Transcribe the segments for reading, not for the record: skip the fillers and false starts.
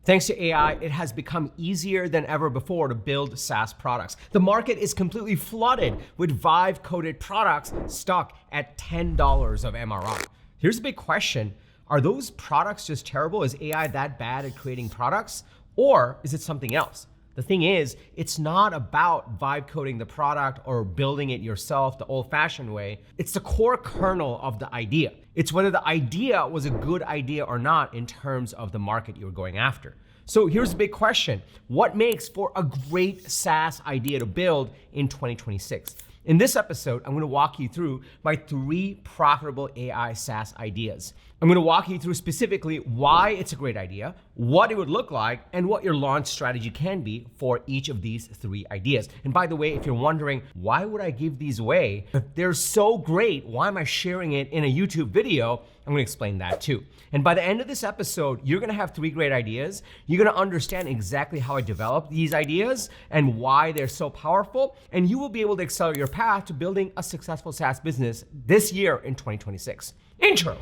Thanks to AI, it has become easier than ever before to build SaaS products. The market is completely flooded with Vive-coded products stuck at $10 of MRR. Here's a big question. Are those products just terrible? Is AI that bad at creating products? Or is it something else? The thing is, it's not about vibe coding the product or building it yourself the old-fashioned way. It's the core kernel of the idea. It's whether the idea was a good idea or not in terms of the market you're going after. So here's the big question. What makes for a great SaaS idea to build in 2026? In this episode, I'm gonna walk you through my 3 profitable AI SaaS ideas. I'm gonna walk you through specifically why it's a great idea, what it would look like, and what your launch strategy can be for each of these 3 ideas. And by the way, if you're wondering, why would I give these away? If they're so great, why am I sharing it in a YouTube video? I'm gonna explain that too. And by the end of this episode, you're gonna have 3 great ideas. You're gonna understand exactly how I developed these ideas and why they're so powerful. And you will be able to accelerate your path to building a successful SaaS business this year in 2026. Intro.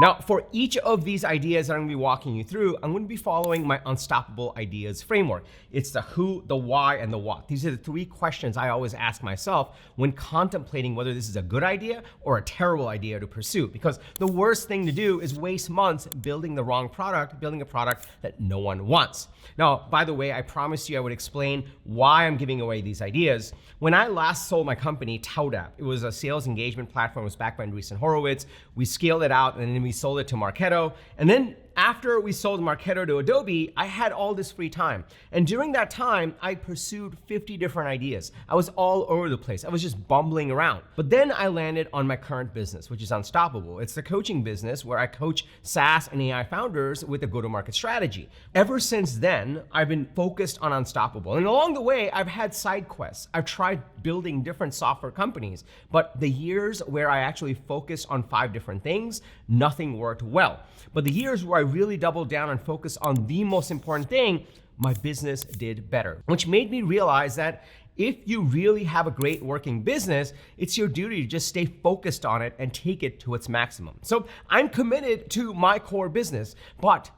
Now, for each of these ideas that I'm gonna be walking you through, I'm gonna be following my Unstoppable Ideas framework. It's the who, the why, and the what. These are the 3 questions I always ask myself when contemplating whether this is a good idea or a terrible idea to pursue. Because the worst thing to do is waste months building the wrong product, building a product that no one wants. Now, by the way, I promised you I would explain why I'm giving away these ideas. When I last sold my company, Kader, it was a sales engagement platform. It was backed by Andreessen Horowitz. We scaled it out and then we sold it to Marketo. And then after we sold Marketo to Adobe, I had all this free time. And during that time, I pursued 50 different ideas. I was all over the place. I was just bumbling around. But then I landed on my current business, which is Unstoppable. It's the coaching business where I coach SaaS and AI founders with a go-to-market strategy. Ever since then, I've been focused on Unstoppable. And along the way, I've had side quests. I've tried building different software companies, but the years where I actually focused on 5 different things, nothing worked well. But the years where I really doubled down and focused on the most important thing, my business did better. Which made me realize that if you really have a great working business, it's your duty to just stay focused on it and take it to its maximum. So I'm committed to my core business, but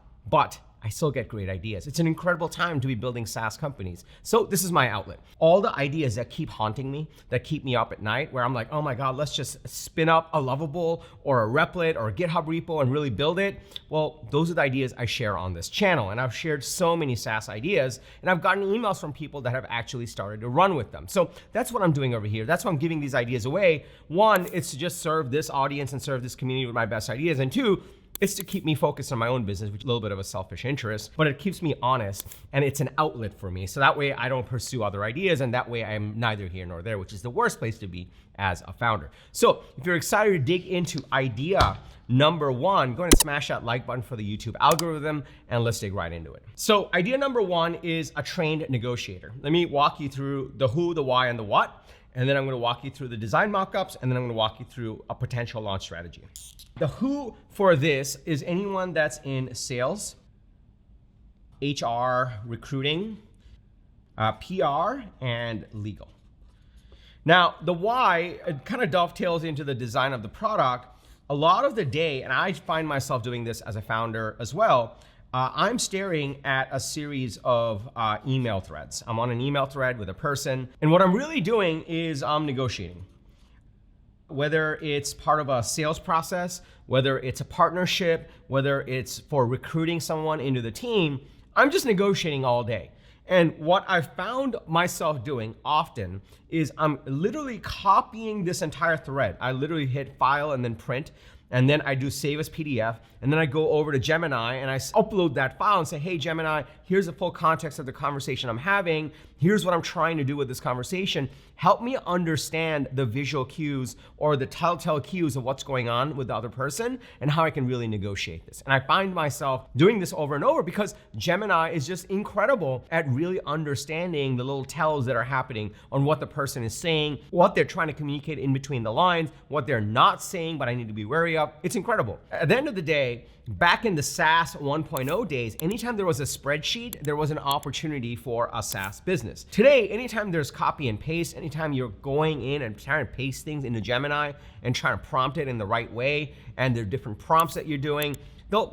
I still get great ideas. It's an incredible time to be building SaaS companies. So this is my outlet. All the ideas that keep haunting me, that keep me up at night, where I'm like, oh my God, let's just spin up a Lovable or a Replit or a GitHub repo and really build it. Well, those are the ideas I share on this channel. And I've shared so many SaaS ideas and I've gotten emails from people that have actually started to run with them. So that's what I'm doing over here. That's why I'm giving these ideas away. 1, it's to just serve this audience and serve this community with my best ideas. And 2, it's to keep me focused on my own business, which is a little bit of a selfish interest, but it keeps me honest and it's an outlet for me. So that way I don't pursue other ideas and that way I'm neither here nor there, which is the worst place to be as a founder. So if you're excited to dig into idea number 1, go ahead and smash that like button for the YouTube algorithm and let's dig right into it. So idea number 1 is a trained negotiator. Let me walk you through the who, the why, and the what. And then I'm gonna walk you through the design mockups, and then I'm gonna walk you through a potential launch strategy. The who for this is anyone that's in sales, HR, recruiting, PR, and legal. Now, the why, it kind of dovetails into the design of the product. A lot of the day, and I find myself doing this as a founder as well, I'm staring at a series of email threads. I'm on an email thread with a person, and what I'm really doing is I'm negotiating. Whether it's part of a sales process, whether it's a partnership, whether it's for recruiting someone into the team, I'm just negotiating all day. And what I've found myself doing often is I'm literally copying this entire thread. I literally hit file and then print, and then I do save as PDF, and then I go over to Gemini and I upload that file and say, hey Gemini, here's the full context of the conversation I'm having. Here's what I'm trying to do with this conversation. Help me understand the visual cues or the telltale cues of what's going on with the other person and how I can really negotiate this. And I find myself doing this over and over because Gemini is just incredible at really understanding the little tells that are happening on what the person is saying, what they're trying to communicate in between the lines, what they're not saying, but I need to be wary idea, it's incredible. At the end of the day, back in the SaaS 1.0 days, anytime there was a spreadsheet, there was an opportunity for a SaaS business. Today, anytime there's copy and paste, anytime you're going in and trying to paste things into Gemini and trying to prompt it in the right way, and there are different prompts that you're doing,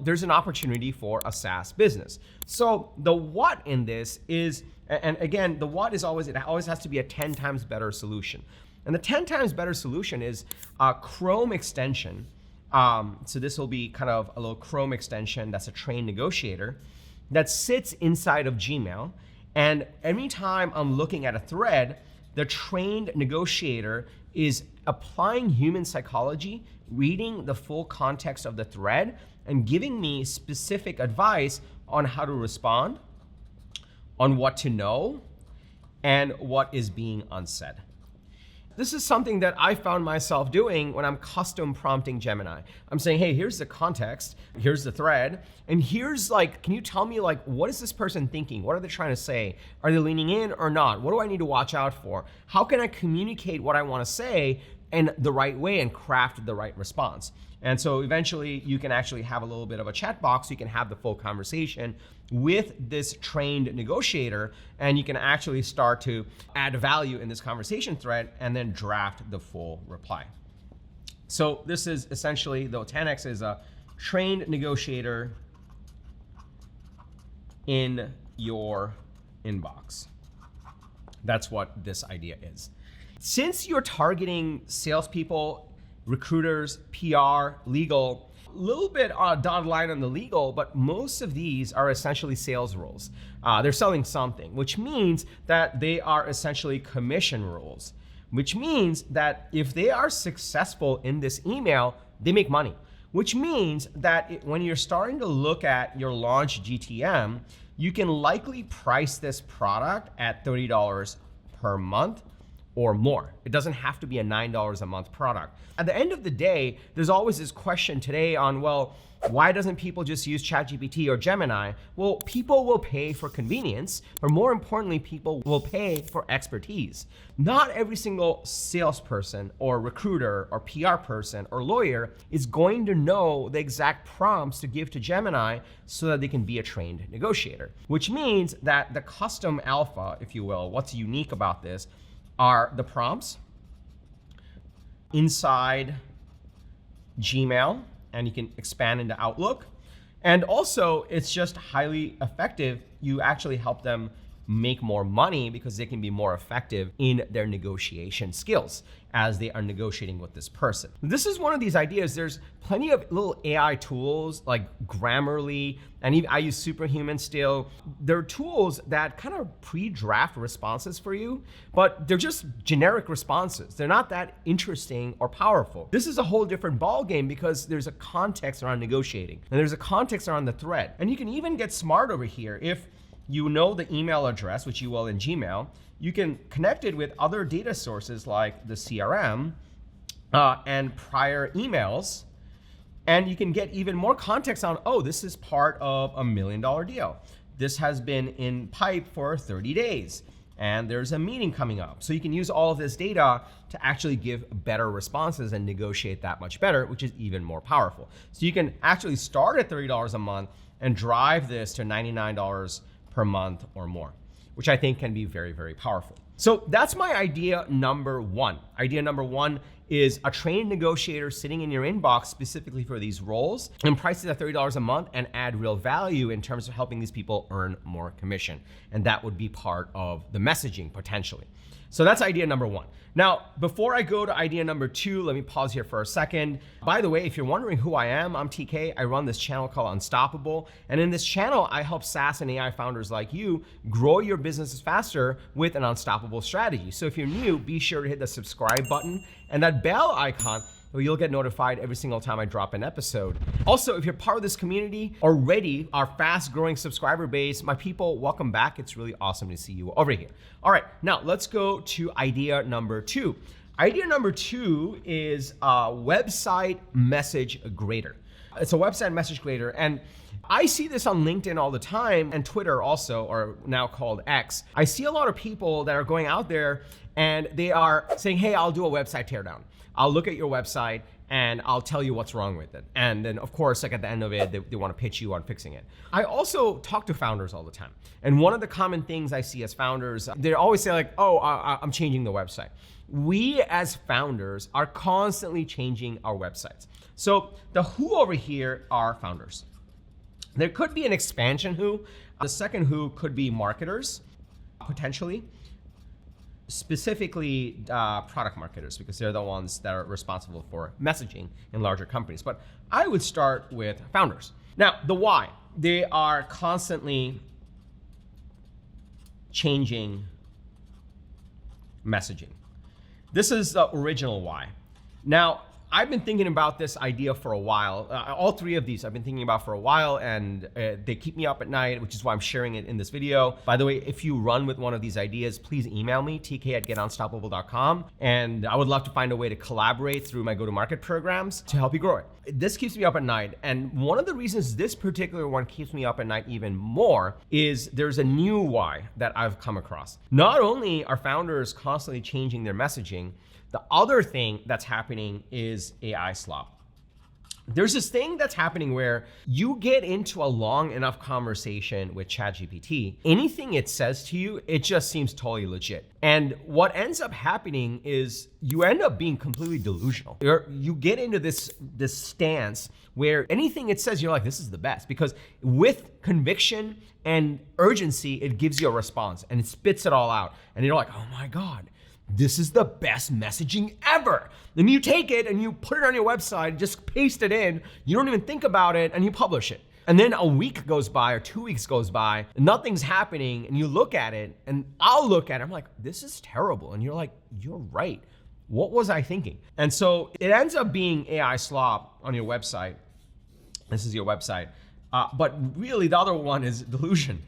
there's an opportunity for a SaaS business. So the what in this is, and again, the what is always, it always has to be a 10 times better solution. And the 10 times better solution is a Chrome extension. So this will be kind of a little Chrome extension that's a trained negotiator that sits inside of Gmail. And anytime I'm looking at a thread, the trained negotiator is applying human psychology, reading the full context of the thread, and giving me specific advice on how to respond, on what to know, and what is being unsaid. This is something that I found myself doing when I'm custom prompting Gemini. I'm saying, hey, here's the context, here's the thread, and here's like, can you tell me like, what is this person thinking? What are they trying to say? Are they leaning in or not? What do I need to watch out for? How can I communicate what I want to say in the right way and craft the right response? And so eventually you can actually have a little bit of a chat box. You can have the full conversation with this trained negotiator, and you can actually start to add value in this conversation thread and then draft the full reply. So this is essentially, the 10x is a trained negotiator in your inbox. That's what this idea is. Since you're targeting salespeople, recruiters, PR, legal, a little bit on a dotted line on the legal, but most of these are essentially sales roles. They're selling something, which means that they are essentially commission roles, which means that if they are successful in this email, they make money, which means that when you're starting to look at your launch GTM, you can likely price this product at $30 per month or more. It doesn't have to be a $9 a month product. At the end of the day, there's always this question today on, well, why doesn't people just use ChatGPT or Gemini? Well, people will pay for convenience, but more importantly, people will pay for expertise. Not every single salesperson or recruiter or PR person or lawyer is going to know the exact prompts to give to Gemini so that they can be a trained negotiator, which means that the custom alpha, if you will, what's unique about this are the prompts inside Gmail, and you can expand into Outlook. And also, it's just highly effective. You actually help them make more money because they can be more effective in their negotiation skills as they are negotiating with this person. This is one of these ideas. There's plenty of little AI tools like Grammarly, and even I use Superhuman still. They're tools that kind of pre-draft responses for you, but they're just generic responses. They're not that interesting or powerful. This is a whole different ballgame because there's a context around negotiating, and there's a context around the thread. And you can even get smart over here. If you know the email address, which you will in Gmail, you can connect it with other data sources like the CRM and prior emails, and you can get even more context on, oh, this is part of a $1 million deal. This has been in pipe for 30 days, and there's a meeting coming up. So you can use all of this data to actually give better responses and negotiate that much better, which is even more powerful. So you can actually start at $30 a month and drive this to $99 per month or more, which I think can be very, very powerful. So that's my idea number one. Idea number one is a trained negotiator sitting in your inbox specifically for these roles, and price it at $30 a month and add real value in terms of helping these people earn more commission. And that would be part of the messaging potentially. So that's idea number one. Now, before I go to idea number two, let me pause here for a second. By the way, if you're wondering who I am, I'm TK. I run this channel called Unstoppable. And in this channel, I help SaaS and AI founders like you grow your businesses faster with an unstoppable strategy. So if you're new, be sure to hit the subscribe button and that bell icon, where you'll get notified every single time I drop an episode. Also, if you're part of this community already, our fast growing subscriber base, my people, welcome back. It's really awesome to see you over here. All right, now let's go to idea number two. Idea number two is a website message grader. It's a website message grader, and I see this on LinkedIn all the time, and Twitter also, or now called X. I see a lot of people that are going out there and they are saying, hey, I'll do a website teardown. I'll look at your website and I'll tell you what's wrong with it. And then of course, like at the end of it, they want to pitch you on fixing it. I also talk to founders all the time. And one of the common things I see as founders, they always say like, oh, I'm changing the website. We as founders are constantly changing our websites. So the who over here are founders. There could be an expansion who. The second who could be marketers, potentially. Specifically product marketers, because they're the ones that are responsible for messaging in larger companies. But I would start with founders. Now, the why. They are constantly changing messaging. This is the original why. Now, I've been thinking about this idea for a while. All three of these I've been thinking about for a while, and they keep me up at night, which is why I'm sharing it in this video. By the way, if you run with one of these ideas, please email me, tk@getunstoppable.com. And I would love to find a way to collaborate through my go-to-market programs to help you grow it. This keeps me up at night. And one of the reasons this particular one keeps me up at night even more is there's a new why that I've come across. Not only are founders constantly changing their messaging, the other thing that's happening is AI slop. There's this thing that's happening where you get into a long enough conversation with ChatGPT, anything it says to you, it just seems totally legit. And what ends up happening is you end up being completely delusional. You get into this stance where anything it says, you're like, this is the best. Because with conviction and urgency, it gives you a response and it spits it all out. And you're like, oh my God, this is the best messaging ever. Then you take it and you put it on your website, just paste it in, you don't even think about it, and you publish it. And then a week goes by or 2 weeks goes by, and nothing's happening, and you look at it, and I'll look at it, I'm like, this is terrible. And you're like, you're right. What was I thinking? And so it ends up being AI slop on your website. This is your website. But really the other one is delusion.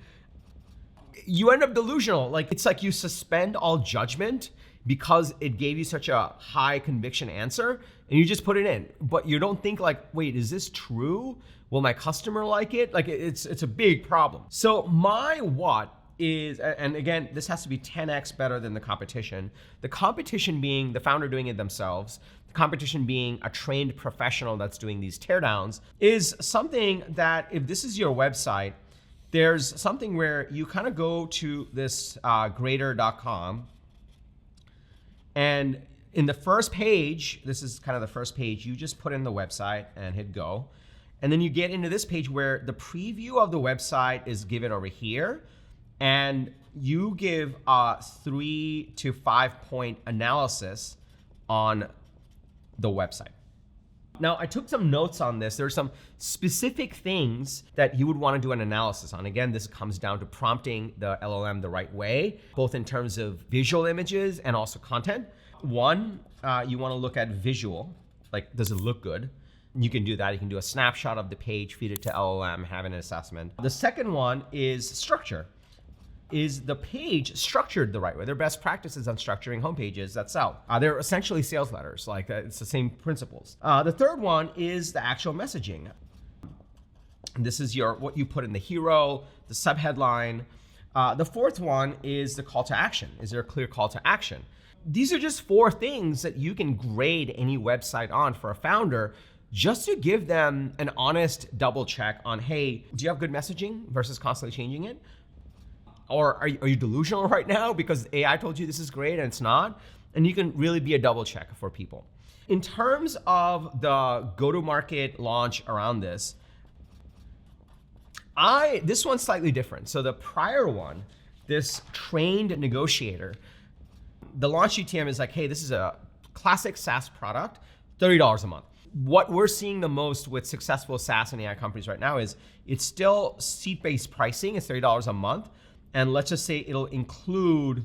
You end up delusional. Like it's like you suspend all judgment because it gave you such a high conviction answer and you just put it in. But you don't think like, wait, is this true? Will my customer like it? Like it's a big problem. So my what is, and again, this has to be 10x better than the competition. The competition being the founder doing it themselves. The competition being a trained professional that's doing these teardowns is something that if this is your website, there's something where you kind of go to this grader.com, and in the first page, this is kind of the first page, you just put in the website and hit go. And then you get into this page where the preview of the website is given over here, and you give a 3 to 5 point analysis on the website. Now, I took some notes on this. There's some specific things that you would want to do an analysis on. Again, this comes down to prompting the LLM the right way, both in terms of visual images and also content. One, you want to look at visual, like does it look good? You can do that. You can do a snapshot of the page, feed it to LLM, have an assessment. The second one is structure. Is the page structured the right way? There are best practices on structuring homepages that sell. They're essentially sales letters, like it's the same principles. The third one is the actual messaging. This is what you put in the hero, the subheadline. The fourth one is the call to action. Is there a clear call to action? These are just 4 things that you can grade any website on for a founder, just to give them an honest double check on, hey, do you have good messaging versus constantly changing it? Or are you delusional right now because AI told you this is great and it's not? And you can really be a double check for people. In terms of the go-to-market launch around this, this one's slightly different. So the prior one, this trained negotiator, the launch UTM is like, hey, this is a classic SaaS product, $30 a month. What we're seeing the most with successful SaaS and AI companies right now is it's still seat-based pricing, it's $30 a month. And let's just say it'll include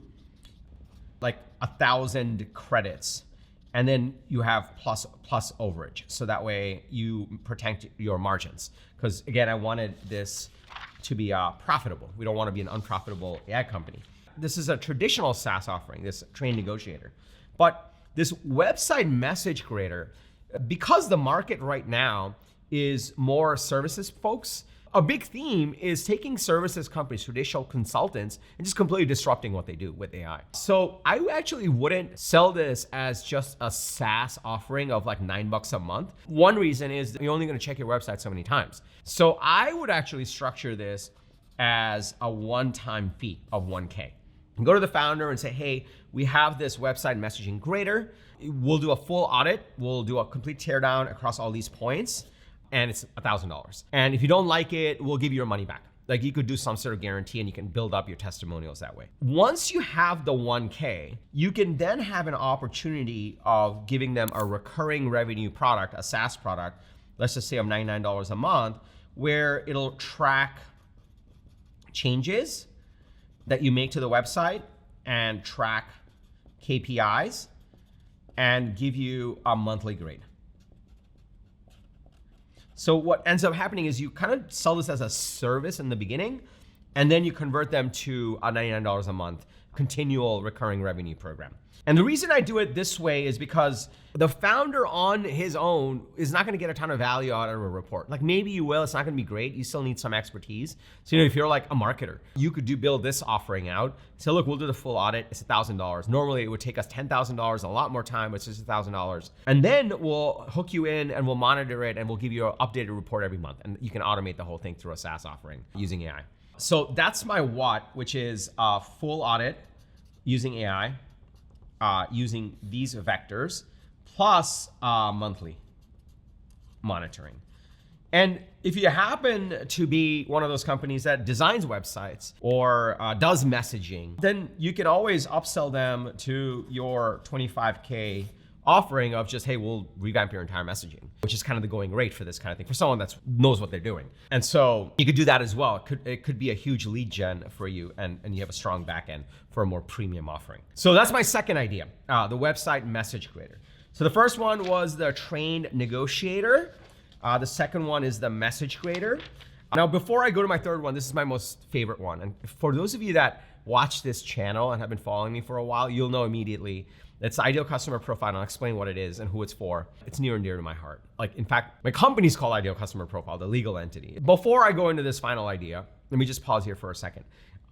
like 1,000 credits, and then you have plus overage. So that way you protect your margins. Because again, I wanted this to be profitable. We don't want to be an unprofitable AI company. This is a traditional SaaS offering, this trained negotiator. But this website message creator, because the market right now is more services folks, a big theme is taking services companies, traditional consultants, and just completely disrupting what they do with AI. So I actually wouldn't sell this as just a SaaS offering of like $9 a month. One reason is you're only gonna check your website so many times. So I would actually structure this as a one-time fee of 1K. And go to the founder and say, hey, we have this website messaging grader. We'll do a full audit. We'll do a complete teardown across all these points. And it's $1,000. And if you don't like it, we'll give you your money back. Like you could do some sort of guarantee and you can build up your testimonials that way. Once you have the 1K, you can then have an opportunity of giving them a recurring revenue product, a SaaS product, let's just say of $99 a month, where it'll track changes that you make to the website and track KPIs and give you a monthly grade. So what ends up happening is you kind of sell this as a service in the beginning, and then you convert them to a $99 a month continual recurring revenue program. And the reason I do it this way is because the founder on his own is not gonna get a ton of value out of a report. Like maybe you will, it's not gonna be great. You still need some expertise. So if you're like a marketer, you could build this offering out. So look, we'll do the full audit, it's $1,000. Normally it would take us $10,000, a lot more time, but it's just $1,000. And then we'll hook you in and we'll monitor it and we'll give you an updated report every month. And you can automate the whole thing through a SaaS offering using AI. So that's my what, which is a full audit using AI, using these vectors, plus monthly monitoring. And if you happen to be one of those companies that designs websites or does messaging, then you can always upsell them to your 25K offering of just, hey, we'll revamp your entire messaging, which is kind of the going rate for this kind of thing, for someone that knows what they're doing. And so you could do that as well. It could be a huge lead gen for you, and you have a strong backend for a more premium offering. So that's my second idea, the website message creator. So the first one was the trained negotiator. The second one is the message creator. Now, before I go to my third one, this is my most favorite one. And for those of you that watch this channel and have been following me for a while, you'll know immediately it's the ideal customer profile, and I'll explain what it is and who it's for. It's near and dear to my heart. Like, in fact, my company's called Ideal Customer Profile, the legal entity. Before I go into this final idea, let me just pause here for a second.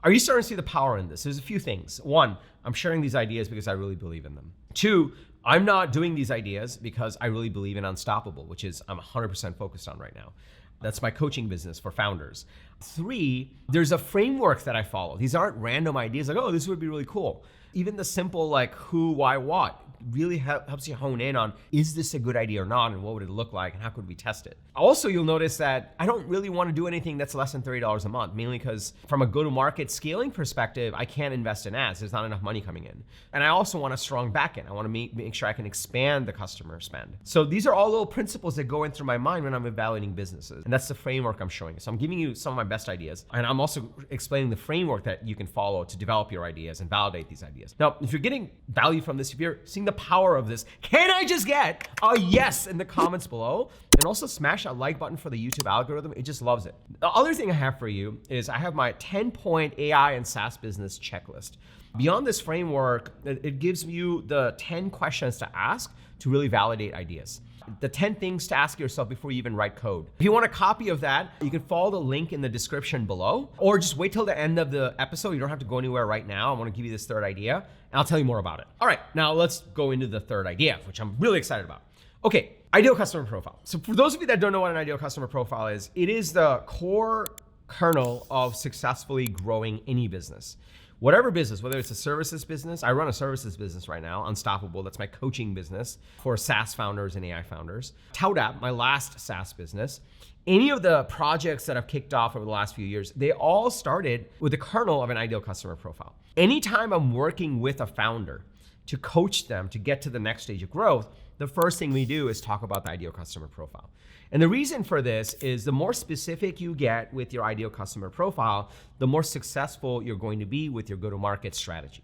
Are you starting to see the power in this? There's a few things. One, I'm sharing these ideas because I really believe in them. Two, I'm not doing these ideas because I really believe in Unstoppable, which is I'm 100% focused on right now. That's my coaching business for founders. Three, there's a framework that I follow. These aren't random ideas like, oh, this would be really cool. Even the simple like who, why, what really helps you hone in on, is this a good idea or not, and what would it look like, and how could we test it? Also, you'll notice that I don't really want to do anything that's less than $30 a month, mainly because from a go-to-market scaling perspective, I can't invest in ads. There's not enough money coming in. And I also want a strong backend. I want to make sure I can expand the customer spend. So these are all little principles that go in through my mind when I'm evaluating businesses. And that's the framework I'm showing you. So I'm giving you some of my best ideas. And I'm also explaining the framework that you can follow to develop your ideas and validate these ideas. Now, if you're getting value from this, if you're seeing the power of this, can I just get a yes in the comments below? And also smash that like button for the YouTube algorithm. It just loves it. The other thing I have for you is I have my 10-point AI and SaaS business checklist. Beyond this framework, it gives you the 10 questions to ask to really validate ideas. The 10 things to ask yourself before you even write code. If you want a copy of that, you can follow the link in the description below, or just wait till the end of the episode. You don't have to go anywhere right now. I want to give you this third idea, and I'll tell you more about it. All right, now let's go into the third idea, which I'm really excited about. Okay, ideal customer profile. So for those of you that don't know what an ideal customer profile is, it is the core kernel of successfully growing any business. Whatever business, whether it's a services business, I run a services business right now, Unstoppable, that's my coaching business for SaaS founders and AI founders. ToutApp, my last SaaS business. Any of the projects that I've kicked off over the last few years, they all started with the kernel of an ideal customer profile. Anytime I'm working with a founder to coach them to get to the next stage of growth, the first thing we do is talk about the ideal customer profile. And the reason for this is the more specific you get with your ideal customer profile, the more successful you're going to be with your go-to-market strategy.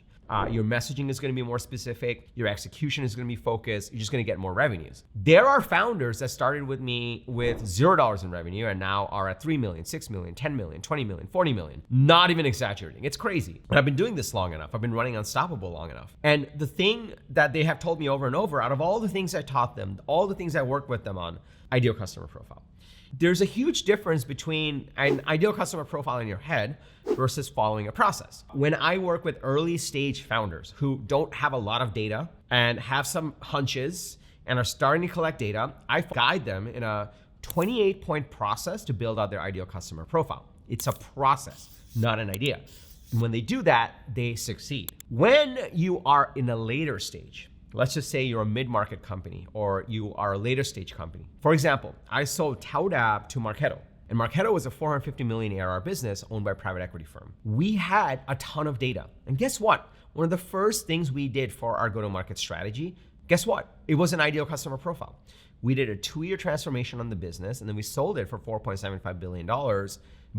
Your messaging is going to be more specific. Your execution is going to be focused. You're just going to get more revenues. There are founders that started with me with $0 in revenue and now are at 3 million, 6 million, 10 million, 20 million, 40 million. Not even exaggerating. It's crazy. But I've been doing this long enough. I've been running Unstoppable long enough. And the thing that they have told me over and over, out of all the things I taught them, all the things I worked with them on, ideal customer profile. There's a huge difference between an ideal customer profile in your head versus following a process. When I work with early stage founders who don't have a lot of data and have some hunches and are starting to collect data, I guide them in a 28-point process to build out their ideal customer profile. It's a process, not an idea. And when they do that, they succeed. When you are in a later stage, let's just say you're a mid-market company or you are a later stage company. For example, I sold Toutapp to Marketo. And Marketo was a 450 million ARR business owned by a private equity firm. We had a ton of data. And guess what? One of the first things we did for our go-to-market strategy, guess what? It was an ideal customer profile. We did a 2-year transformation on the business, and then we sold it for $4.75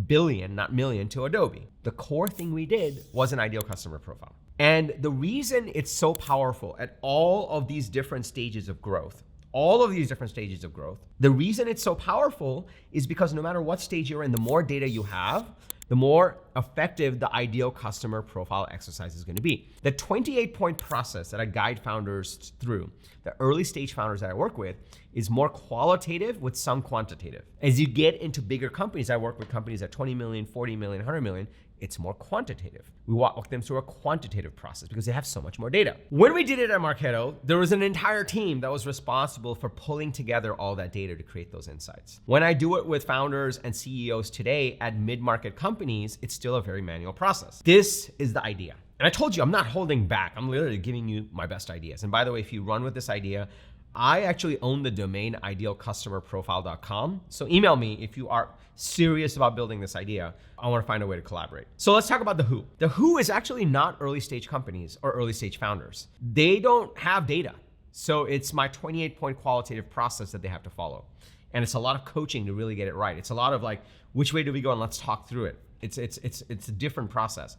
billion, not million, to Adobe. The core thing we did was an ideal customer profile. And the reason it's so powerful at all of these different stages of growth, the reason it's so powerful is because no matter what stage you're in, the more data you have, the more effective the ideal customer profile exercise is going to be. The 28-point process that I guide founders through, the early stage founders that I work with, is more qualitative with some quantitative. As you get into bigger companies, I work with companies at 20 million, 40 million, 100 million, it's more quantitative. We walk them through a quantitative process because they have so much more data. When we did it at Marketo, there was an entire team that was responsible for pulling together all that data to create those insights. When I do it with founders and CEOs today at mid-market companies, it's still a very manual process. This is the idea. And I told you, I'm not holding back. I'm literally giving you my best ideas. And by the way, if you run with this idea, I actually own the domain idealcustomerprofile.com. So email me if you are serious about building this idea. I want to find a way to collaborate. So let's talk about the who. The who is actually not early stage companies or early stage founders. They don't have data. So it's my 28-point qualitative process that they have to follow. And it's a lot of coaching to really get it right. It's a lot of like, which way do we go? And let's talk through it. It's a different process.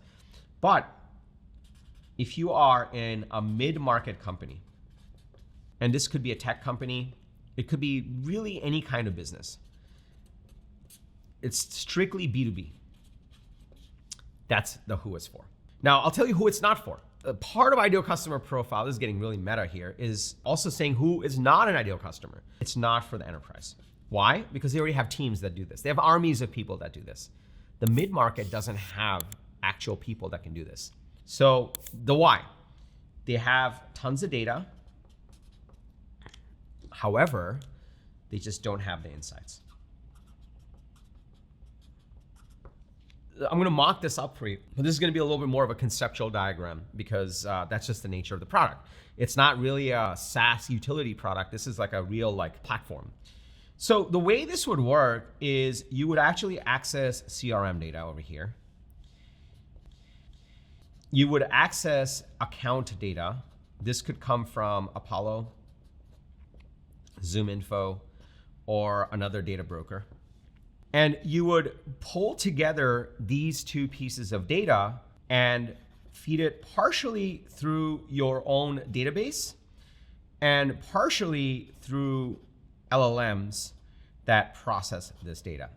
But if you are in a mid-market company, and this could be a tech company, it could be really any kind of business. It's strictly B2B. That's the who it's for. Now, I'll tell you who it's not for. Part of ideal customer profile, this is getting really meta here, is also saying who is not an ideal customer. It's not for the enterprise. Why? Because they already have teams that do this. They have armies of people that do this. The mid-market doesn't have actual people that can do this. So the why, they have tons of data. However, they just don't have the insights. I'm gonna mock this up for you, but this is gonna be a little bit more of a conceptual diagram because that's just the nature of the product. It's not really a SaaS utility product. This is like a real platform. So the way this would work is you would actually access CRM data over here. You would access account data. This could come from Apollo, ZoomInfo, or another data broker. And you would pull together these two pieces of data and feed it partially through your own database and partially through LLMs that process this data.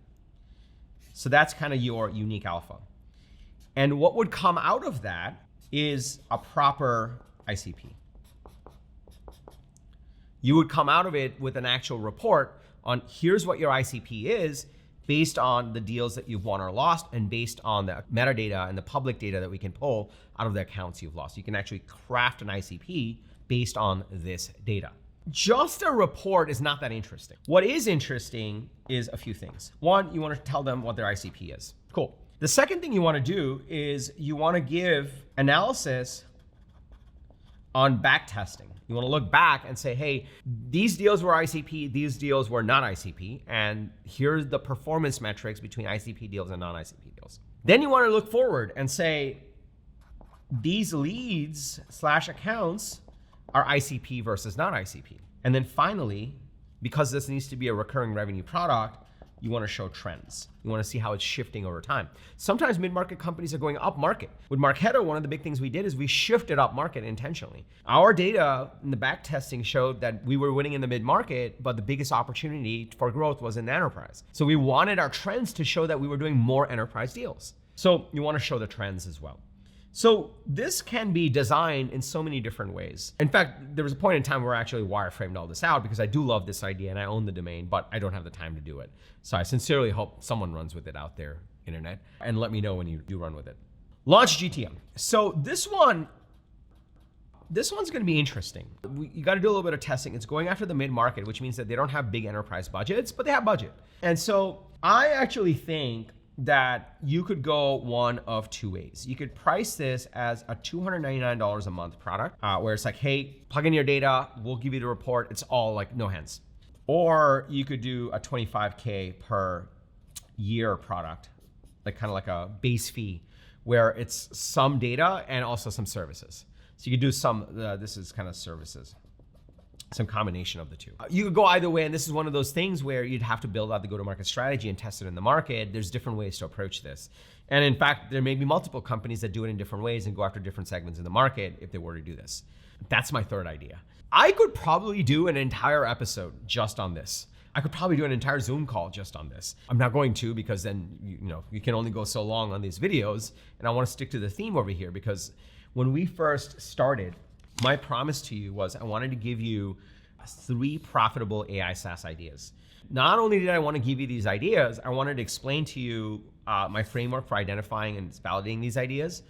So that's kind of your unique alpha. And what would come out of that is a proper ICP. You would come out of it with an actual report on here's what your ICP is based on the deals that you've won or lost and based on the metadata and the public data that we can pull out of the accounts you've lost. You can actually craft an ICP based on this data. Just a report is not that interesting. What is interesting is a few things. One, you want to tell them what their ICP is. Cool. The second thing you want to do is you want to give analysis on back testing. You want to look back and say, hey, these deals were ICP, these deals were not ICP, and here's the performance metrics between ICP deals and non-ICP deals. Then you want to look forward and say, these leads / accounts are ICP versus not ICP. And then finally, because this needs to be a recurring revenue product, you want to show trends. You want to see how it's shifting over time. Sometimes mid-market companies are going up market. With Marketo, one of the big things we did is we shifted up market intentionally. Our data in the back testing showed that we were winning in the mid-market, but the biggest opportunity for growth was in the enterprise. So we wanted our trends to show that we were doing more enterprise deals. So you want to show the trends as well. So this can be designed in so many different ways. In fact, there was a point in time where I actually wireframed all this out because I do love this idea and I own the domain, but I don't have the time to do it. So I sincerely hope someone runs with it out there, internet, and let me know when you do run with it. Launch GTM. So this one's gonna be interesting. You gotta do a little bit of testing. It's going after the mid-market, which means that they don't have big enterprise budgets, but they have budget. And so I actually think that you could go one of two ways. You could price this as a $299 a month product, where it's like, hey, plug in your data, we'll give you the report. It's all like no hands. Or you could do a $25K per year product, like kind of like a base fee, where it's some data and also some services. So you could do some, this is kind of services, some combination of the two. You could go either way, and this is one of those things where you'd have to build out the go-to-market strategy and test it in the market. There's different ways to approach this. And in fact, there may be multiple companies that do it in different ways and go after different segments in the market if they were to do this. That's my third idea. I could probably do an entire episode just on this. I could probably do an entire Zoom call just on this. I'm not going to, because then you can only go so long on these videos, and I want to stick to the theme over here, because when we first started, my promise to you was I wanted to give you 3 profitable AI SaaS ideas. Not only did I want to give you these ideas, I wanted to explain to you my framework for identifying and validating these ideas.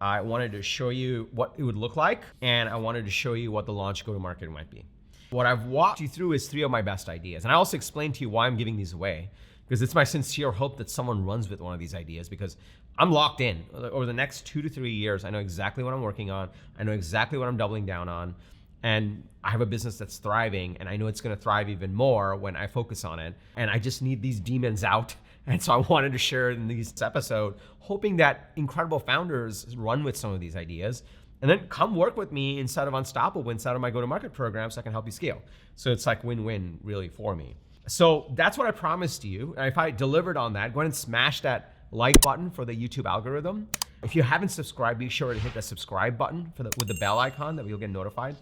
I wanted to show you what it would look like, and I wanted to show you what the launch go-to-market might be. What I've walked you through is 3 of my best ideas. And I also explained to you why I'm giving these away, because it's my sincere hope that someone runs with one of these ideas, because I'm locked in. Over the next 2 to 3 years, I know exactly what I'm working on. I know exactly what I'm doubling down on. And I have a business that's thriving, and I know it's gonna thrive even more when I focus on it. And I just need these demons out. And so I wanted to share in this episode, hoping that incredible founders run with some of these ideas, and then come work with me inside of Unstoppable, inside of my go-to-market program, so I can help you scale. So it's like win-win really for me. So that's what I promised you. And if I delivered on that, go ahead and smash that like button for the YouTube algorithm. If you haven't subscribed, be sure to hit the subscribe button with the bell icon, that you'll get notified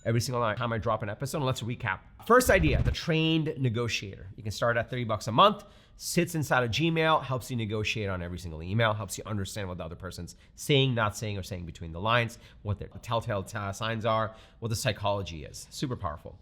every single time I drop an episode. And let's recap. First idea, the trained negotiator. You can start at $30 a month, sits inside of Gmail, helps you negotiate on every single email, helps you understand what the other person's saying, not saying, or saying between the lines, what their telltale signs are, what the psychology is. Super powerful.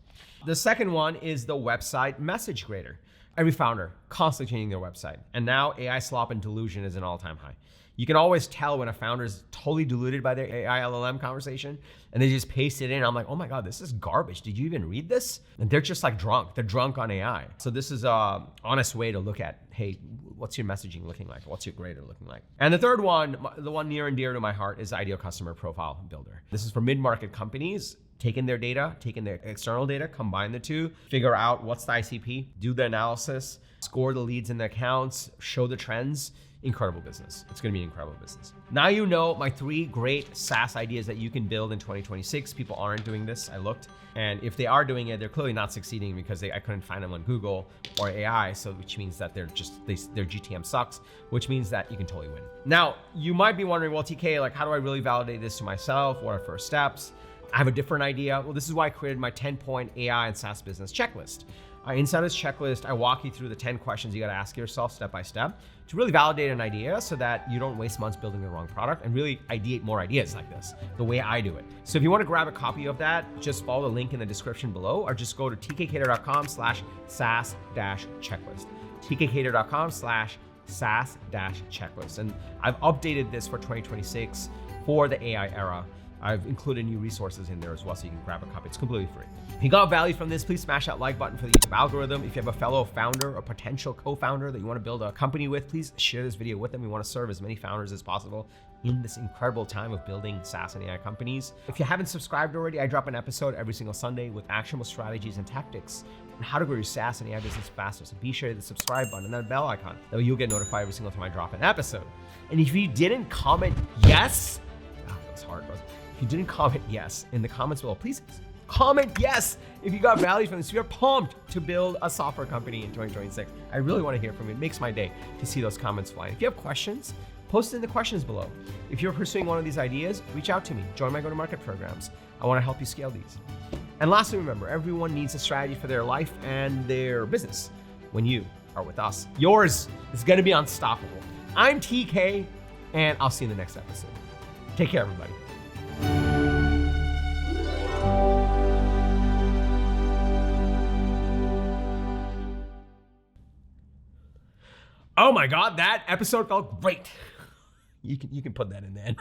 The second one is the website message grader. Every founder constantly changing their website. And now AI slop and delusion is an all-time high. You can always tell when a founder is totally deluded by their AI LLM conversation and they just paste it in. I'm like, oh my God, this is garbage. Did you even read this? And they're just like drunk. They're drunk on AI. So this is an honest way to look at, hey, what's your messaging looking like? What's your grader looking like? And the third one, the one near and dear to my heart, is Ideal Customer Profile Builder. This is for mid-market companies. Taking their data, taking their external data, combine the two, figure out what's the ICP, do the analysis, score the leads in the accounts, show the trends. Incredible business. It's gonna be an incredible business. Now you know my 3 great SaaS ideas that you can build in 2026. People aren't doing this, I looked. And if they are doing it, they're clearly not succeeding because I couldn't find them on Google or AI, so which means that their GTM sucks, which means that you can totally win. Now, you might be wondering, well, TK, like how do I really validate this to myself? What are first steps? I have a different idea. Well, this is why I created my 10-point AI and SaaS business checklist. Inside this checklist, I walk you through the 10 questions you gotta ask yourself step by step to really validate an idea so that you don't waste months building the wrong product and really ideate more ideas like this, the way I do it. So if you wanna grab a copy of that, just follow the link in the description below or just go to tkkader.com/SaaS-checklist. tkkader.com/SaaS-checklist. And I've updated this for 2026 for the AI era. I've included new resources in there as well, so you can grab a copy. It's completely free. If you got value from this, please smash that like button for the YouTube algorithm. If you have a fellow founder or potential co-founder that you want to build a company with, please share this video with them. We want to serve as many founders as possible in this incredible time of building SaaS and AI companies. If you haven't subscribed already, I drop an episode every single Sunday with actionable strategies and tactics on how to grow your SaaS and AI business faster. So be sure to hit the subscribe button and that bell icon. That way you'll get notified every single time I drop an episode. And if you didn't comment yes, that was hard, bro. If you didn't comment yes in the comments below, please comment yes if you got value from this. If you're pumped to build a software company in 2026, I really want to hear from you. It makes my day to see those comments fly. If you have questions, post it in the questions below. If you're pursuing one of these ideas, reach out to me. Join my go-to-market programs. I want to help you scale these. And lastly, remember, everyone needs a strategy for their life and their business. When you are with us, yours is going to be unstoppable. I'm TK, and I'll see you in the next episode. Take care, everybody. Oh my God, that episode felt great. You can put that in there.